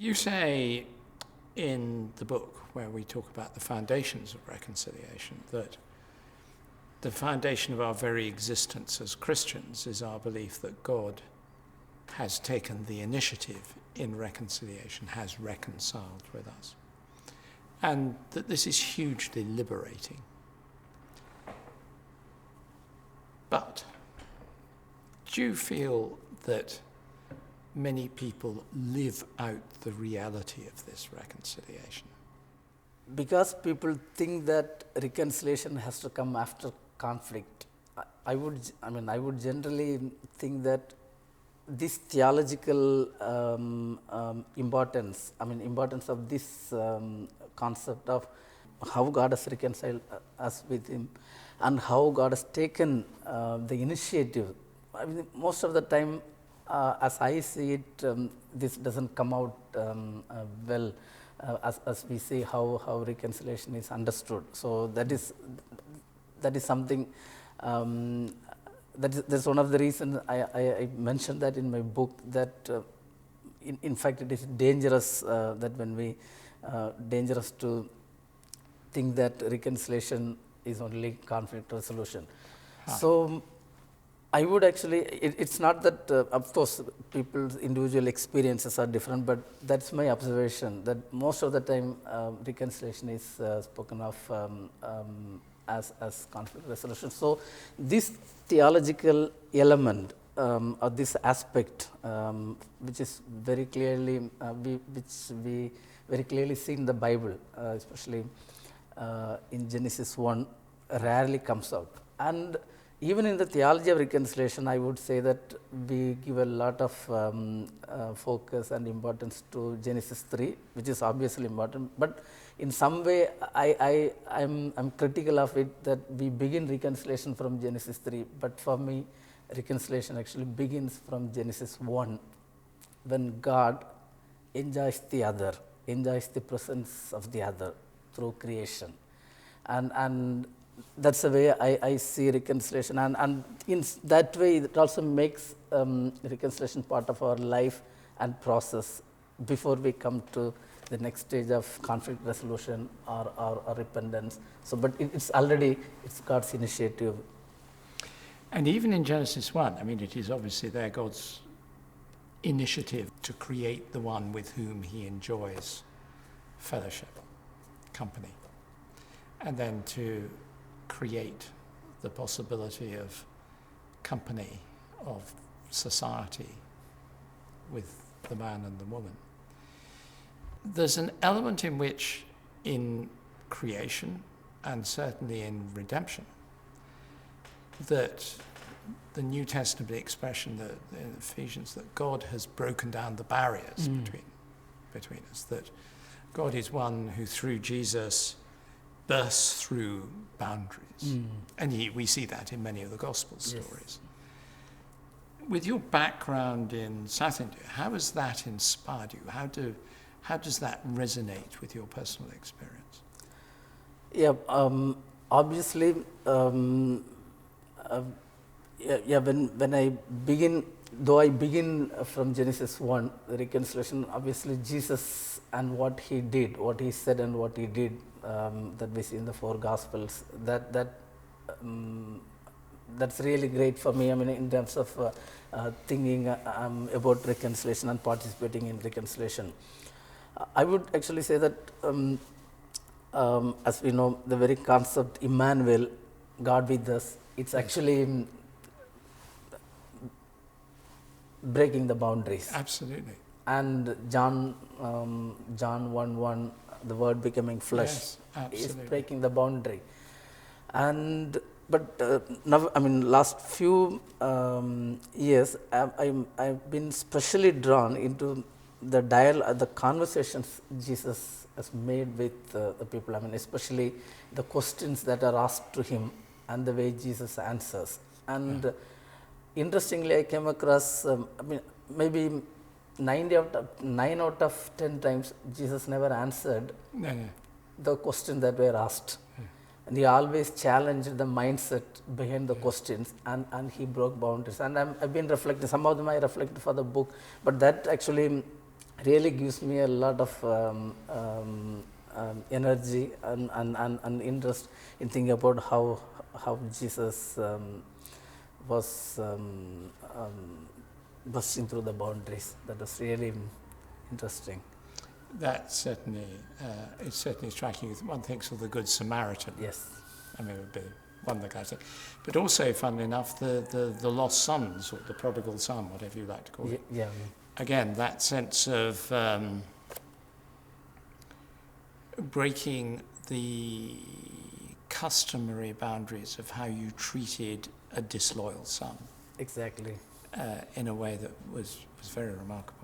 You say in the book, where we talk about the foundations of reconciliation, that the foundation of our very existence as Christians is our belief that God has taken the initiative in reconciliation, has reconciled with us, and that this is hugely liberating. But do you feel that many people live out the reality of this reconciliation? Because people think that reconciliation has to come after conflict, I would generally think that this theological importance of this concept of how God has reconciled us with Him and how God has taken the initiative. I mean, most of the time, as I see it, this doesn't come out well as we see how reconciliation is understood. So that is something. That's one of the reasons I mentioned that in my book, that in fact it is dangerous that when we dangerous to think that reconciliation is only conflict resolution. So I would actually, it's not that, of course, people's individual experiences are different, but that's my observation, that most of the time reconciliation is spoken of as conflict resolution. So this theological element or this aspect, which is very clearly, which we very clearly see in the Bible, especially in Genesis 1, rarely comes out. And even in the theology of reconciliation, I would say that we give a lot of focus and importance to Genesis 3, which is obviously important. But in some way, I'm critical of it, that we begin reconciliation from Genesis 3. But for me, reconciliation actually begins from Genesis 1, when God enjoys the other, enjoys the presence of the other through creation. And that's the way I see reconciliation, and in that way it also makes reconciliation part of our life and process before we come to the next stage of conflict resolution or repentance. So, but it's God's initiative. And even in Genesis 1, I mean, it is obviously there God's initiative to create the one with whom He enjoys fellowship, company, and then to create the possibility of company, of society with the man and the woman. There's an element in which, in creation and certainly in redemption, that the New Testament expression, that in Ephesians, that God has broken down the barriers between us, that God is one who through Jesus bursts through boundaries. And we see that in many of the gospel stories. Yes. With your background in South India, how has that inspired you? How does that resonate with your personal experience? Yeah, obviously, when I begin, though I begin from Genesis 1, the reconciliation, obviously Jesus and what He did, what He said and what He did, that we see in the 4 Gospels, that's really great for me. I mean, in terms of thinking about reconciliation and participating in reconciliation. I would actually say that, as we know, the very concept Emmanuel, God with us, it's actually breaking the boundaries. Absolutely. And John 1:1, the Word becoming flesh, is breaking the boundary. But now, I mean, last few years, I've been specially drawn into the dialogue, the conversations Jesus has made with the people. I mean, especially the questions that are asked to Him and the way Jesus answers. And interestingly, I came across, maybe 9 out of 10 times, Jesus never answered the question that were asked. And He always challenged the mindset behind the questions, and He broke boundaries. And I've been reflecting, some of them I reflected for the book, but that actually really gives me a lot of energy and interest in thinking about how Jesus was busting through the boundaries. That was really interesting. That certainly, it's certainly striking. One thinks of the Good Samaritan. Yes. I mean, it would be one of the guys. But also, funnily enough, the lost sons, or the prodigal son, whatever you like to call it. Yeah. Again, that sense of breaking the customary boundaries of how you treated a disloyal son. Exactly. In a way that was very remarkable.